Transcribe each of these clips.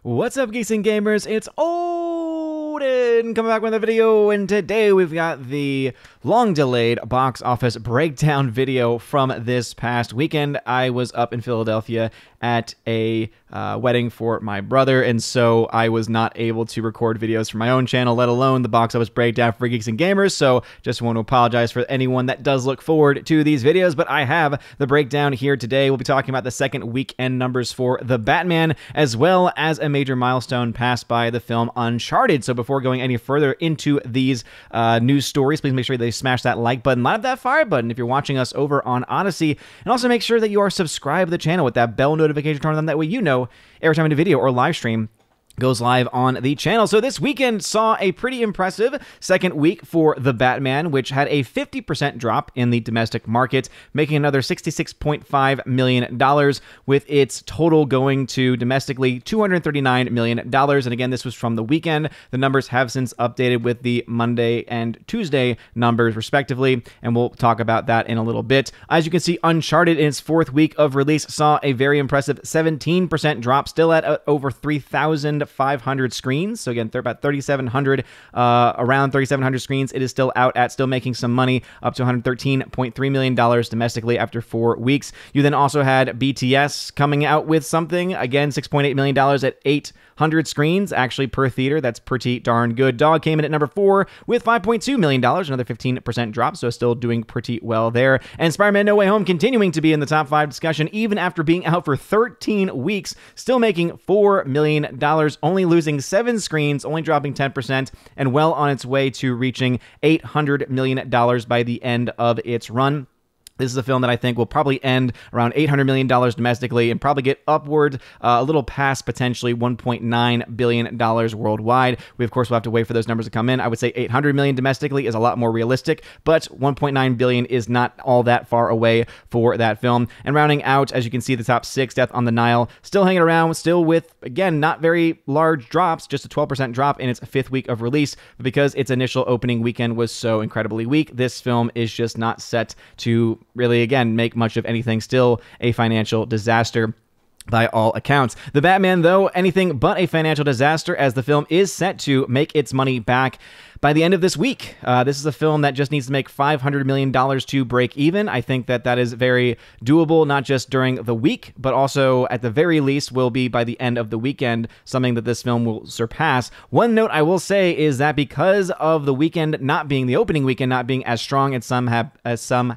What's up, Geeks and Gamers? It's Odin coming back with a video, and today we've got the long-delayed box office breakdown video from this past weekend. I was up in Philadelphia at a wedding for my brother, and so I was not able to record videos for my own channel, let alone the box office breakdown for Geeks and Gamers, so just want to apologize for anyone that does look forward to these videos, but I have the breakdown here today. We'll be talking about the second weekend numbers for The Batman, as well as a major milestone passed by the film Uncharted. So before going any further into these news stories, please make sure they smash that like button, light up that fire button if you're watching us over on Odyssey, and also make sure that you are subscribed to the channel with that bell notification turned on. That way you know every time a new video or live stream goes live on the channel. So this weekend saw a pretty impressive second week for The Batman, which had a 50% drop in the domestic market, making another $66.5 million, with its total going to domestically $239 million. And again, this was from the weekend. The numbers have since updated with the Monday and Tuesday numbers, respectively, and we'll talk about that in a little bit. As you can see, Uncharted in its fourth week of release saw a very impressive 17% drop, still at over 3,500 screens. So again, about 3,700, around 3,700 screens. It is still out at, still making some money, up to $113.3 million domestically after 4 weeks. You then also had BTS coming out with something, again, $6.8 million at 800 screens, actually per theater. That's pretty darn good. Dog came in at number 4 with $5.2 million, another 15% drop, so still doing pretty well there. And Spider-Man No Way Home continuing to be in the top 5 discussion, even after being out for 13 weeks, still making $4 million, only losing 7 screens, only dropping 10%, and well on its way to reaching $800 million by the end of its run. This is a film that I think will probably end around $800 million domestically and probably get upward a little past potentially $1.9 billion worldwide. We, of course, will have to wait for those numbers to come in. I would say $800 million domestically is a lot more realistic, but $1.9 billion is not all that far away for that film. And rounding out, as you can see, the top 6, Death on the Nile, still hanging around, still with, again, not very large drops, just a 12% drop in its 5th week of release. But because its initial opening weekend was so incredibly weak, this film is just not set to really, again, make much of anything. Still a financial disaster by all accounts. The Batman, though, anything but a financial disaster, as the film is set to make its money back by the end of this week. This is a film that just needs to make $500 million to break even. I think that that is very doable, not just during the week, but also at the very least will be by the end of the weekend, something that this film will surpass. One note I will say is that because of the weekend not being, the opening weekend not being as strong as some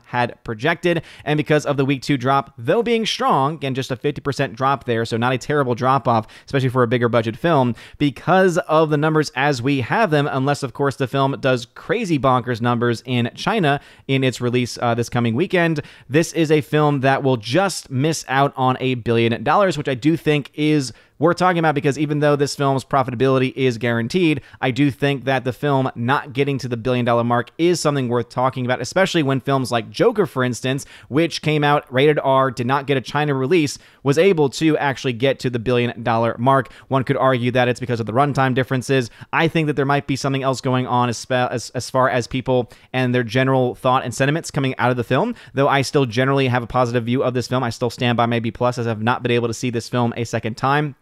had projected, and because of the week 2 drop, though being strong, again, just a 50% drop there, so not a terrible drop off, especially for a bigger budget film, because of the numbers as we have them, unless, of course, the film does crazy bonkers numbers in China in its release this coming weekend. This is a film that will just miss out on $1 billion, which I do think is worth talking about, because even though this film's profitability is guaranteed, I do think that the film not getting to the $1 billion mark is something worth talking about, especially when films like Joker, for instance, which came out rated R, did not get a China release, was able to actually get to the $1 billion mark. One could argue that it's because of the runtime differences. I think that there might be something else going on as far as people and their general thought and sentiments coming out of the film, though I still generally have a positive view of this film. I still stand by my B+, as I've not been able to see this film a second time.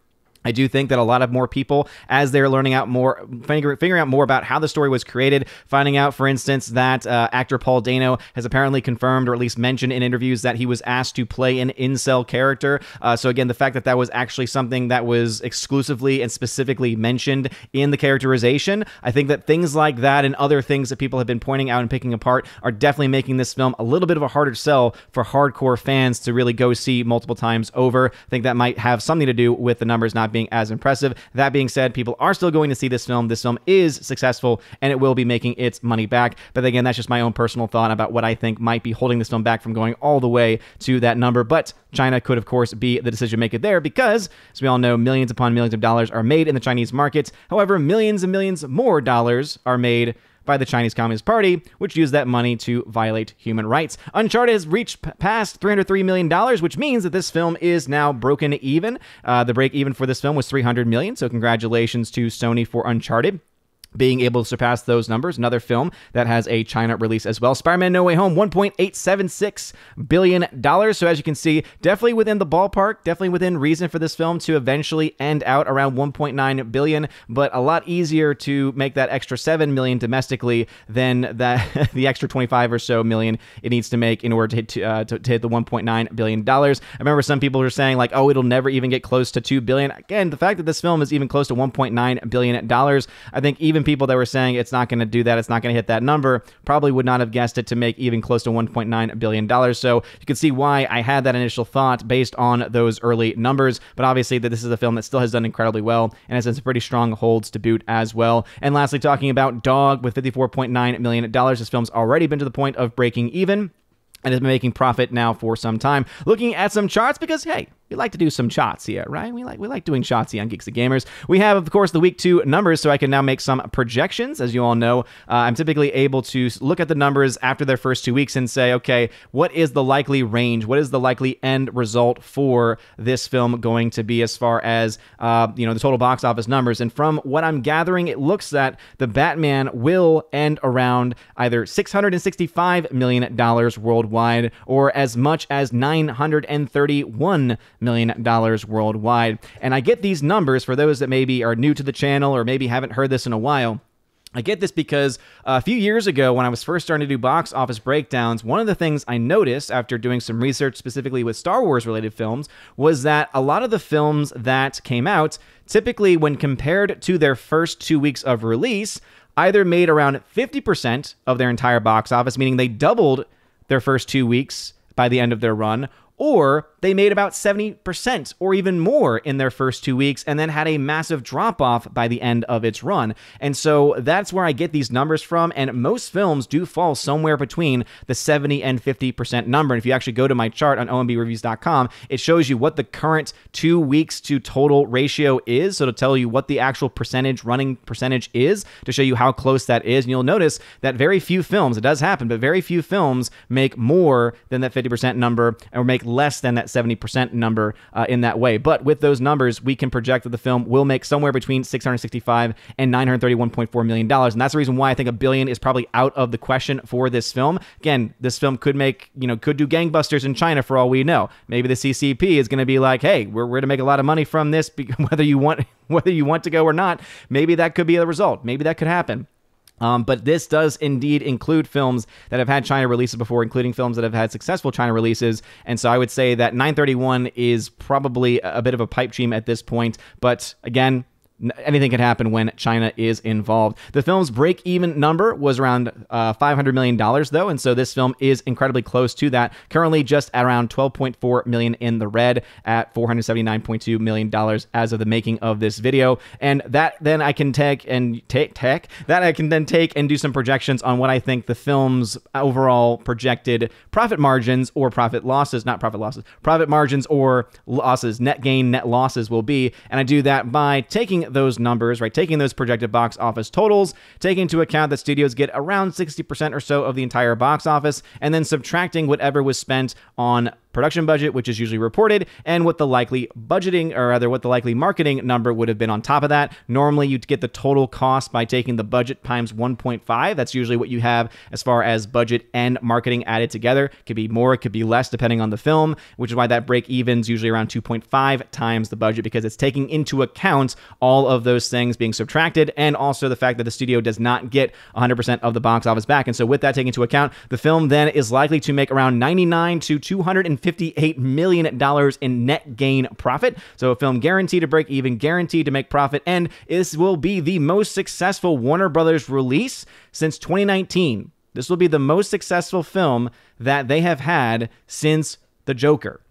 I do think that a lot of more people, as they're learning out more, figuring out more about how the story was created, finding out, for instance, that actor Paul Dano has apparently confirmed, or at least mentioned in interviews, that he was asked to play an incel character. So again, the fact that that was actually something that was exclusively and specifically mentioned in the characterization, I think that things like that and other things that people have been pointing out and picking apart are definitely making this film a little bit of a harder sell for hardcore fans to really go see multiple times over. I think that might have something to do with the numbers not being as impressive. That being said, people are still going to see this film. This film is successful, and it will be making its money back. But again, that's just my own personal thought about what I think might be holding this film back from going all the way to that number. But China could, of course, be the decision maker there, because, as we all know, millions upon millions of dollars are made in the Chinese market. However, millions and millions more dollars are made by the Chinese Communist Party, which used that money to violate human rights. Uncharted has reached past $303 million, which means that this film is now broken even. The break even for this film was $300 million, so congratulations to Sony for Uncharted. being able to surpass those numbers. Another film that has a China release as well. Spider-Man No Way Home, $1.876 billion. So as you can see, definitely within the ballpark, definitely within reason for this film to eventually end out around $1.9 billion, but a lot easier to make that extra $7 million domestically than that the extra 25 or so million it needs to make in order to hit the $1.9 billion. I remember some people were saying like, oh, it'll never even get close to $2 billion. Again, the fact that this film is even close to $1.9 billion, I think even people that were saying it's not going to do that, it's not going to hit that number, probably would not have guessed it to make even close to $1.9 billion. So you can see why I had that initial thought based on those early numbers, but obviously that this is a film that still has done incredibly well and has some pretty strong holds to boot as well. And lastly, talking about Dog with $54.9 million, this film's already been to the point of breaking even and has been making profit now for some time. Looking at some charts because, hey, we like to do some shots here, right? We like doing shots here on Geeks Gamers. We have, of course, the week 2 numbers, so I can now make some projections. As you all know, I'm typically able to look at the numbers after their first 2 weeks and say, okay, what is the likely range? What is the likely end result for this film going to be as far as, the total box office numbers? And from what I'm gathering, it looks that the Batman will end around either $665 million worldwide or as much as $931 million worldwide. And I get these numbers for those that maybe are new to the channel or maybe haven't heard this in a while. I get this because a few years ago when I was first starting to do box office breakdowns, one of the things I noticed after doing some research specifically with Star Wars related films was that a lot of the films that came out, typically when compared to their first 2 weeks of release, either made around 50% of their entire box office, meaning they doubled their first 2 weeks by the end of their run, or they made about 70% or even more in their first 2 weeks and then had a massive drop-off by the end of its run. And so that's where I get these numbers from, and most films do fall somewhere between the 70 and 50% number. And if you actually go to my chart on OMBReviews.com, it shows you what the current 2 weeks to total ratio is, so to tell you what the actual running percentage is, to show you how close that is. And you'll notice that very few films, it does happen, but very few films make more than that 50% number or make less than that 70% number in that way. But with those numbers, we can project that the film will make somewhere between $665 and $931.4 million. And that's the reason why I think $1 billion is probably out of the question for this film. Again, this film could make, could do gangbusters in China for all we know. Maybe the CCP is going to be like, hey, we're going to make a lot of money from this, whether you want to go or not. Maybe that could be the result. Maybe that could happen. But this does indeed include films that have had China releases before, including films that have had successful China releases. And so I would say that 931 is probably a bit of a pipe dream at this point. But again, anything can happen when China is involved. The film's break-even number was around $500 million, though, and so this film is incredibly close to that. Currently just at around $12.4 million in the red at $479.2 million as of the making of this video. And that then I can take and do some projections on what I think the film's overall projected profit margins or profit margins or losses, net gain, net losses will be. And I do that by taking those numbers, right? Taking those projected box office totals, taking into account that studios get around 60% or so of the entire box office, and then subtracting whatever was spent on production budget, which is usually reported, and what the likely budgeting, or rather what the likely marketing number would have been on top of that. Normally, you'd get the total cost by taking the budget times 1.5. That's usually what you have as far as budget and marketing added together. It could be more, it could be less, depending on the film, which is why that break even is usually around 2.5 times the budget, because it's taking into account all of those things being subtracted, and also the fact that the studio does not get 100% of the box office back. And so with that taken into account, the film then is likely to make around $99 to $258 million in net gain profit. So a film guaranteed to break even, guaranteed to make profit, and this will be the most successful Warner Brothers release since 2019. This will be the most successful film that they have had since The Joker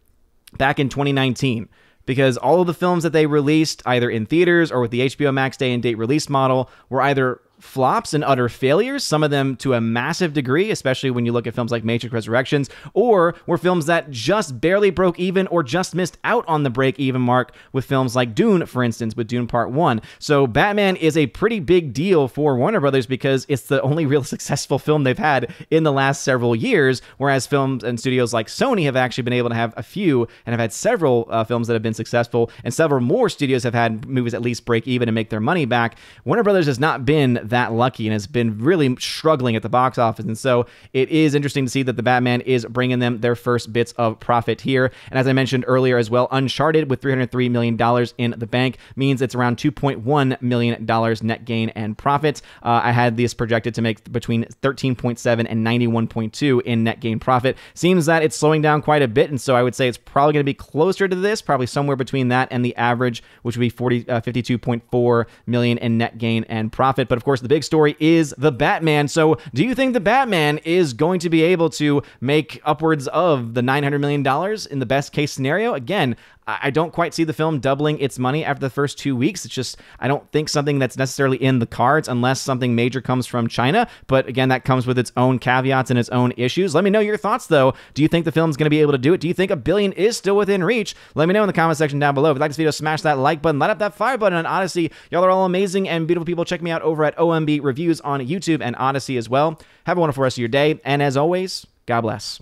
back in 2019. Because all of the films that they released, either in theaters or with the HBO Max day and date release model, were either flops and utter failures, some of them to a massive degree, especially when you look at films like Matrix Resurrections, or were films that just barely broke even or just missed out on the break-even mark with films like Dune, for instance, with Dune Part 1. So Batman is a pretty big deal for Warner Brothers because it's the only real successful film they've had in the last several years, whereas films and studios like Sony have actually been able to have a few and have had several films that have been successful, and several more studios have had movies at least break even and make their money back. Warner Brothers has not been that lucky and has been really struggling at the box office. And so it is interesting to see that the Batman is bringing them their first bits of profit here. And as I mentioned earlier as well, Uncharted with $303 million in the bank means it's around $2.1 million net gain and profit. I had this projected to make between 13.7 and 91.2 in net gain profit. Seems that it's slowing down quite a bit, and so I would say it's probably going to be closer to this, probably somewhere between that and the average, which would be 52.4 million in net gain and profit. But of course, the big story is the Batman. So do you think the Batman is going to be able to make upwards of the $900 million in the best case scenario? Again, I don't quite see the film doubling its money after the first 2 weeks. It's just, I don't think something that's necessarily in the cards unless something major comes from China. But again, that comes with its own caveats and its own issues. Let me know your thoughts, though. Do you think the film's going to be able to do it? Do you think $1 billion is still within reach? Let me know in the comment section down below. If you like this video, smash that like button, light up that fire button on Odyssey. Y'all are all amazing and beautiful people. Check me out over at OMB Reviews on YouTube and Odyssey as well. Have a wonderful rest of your day. And as always, God bless.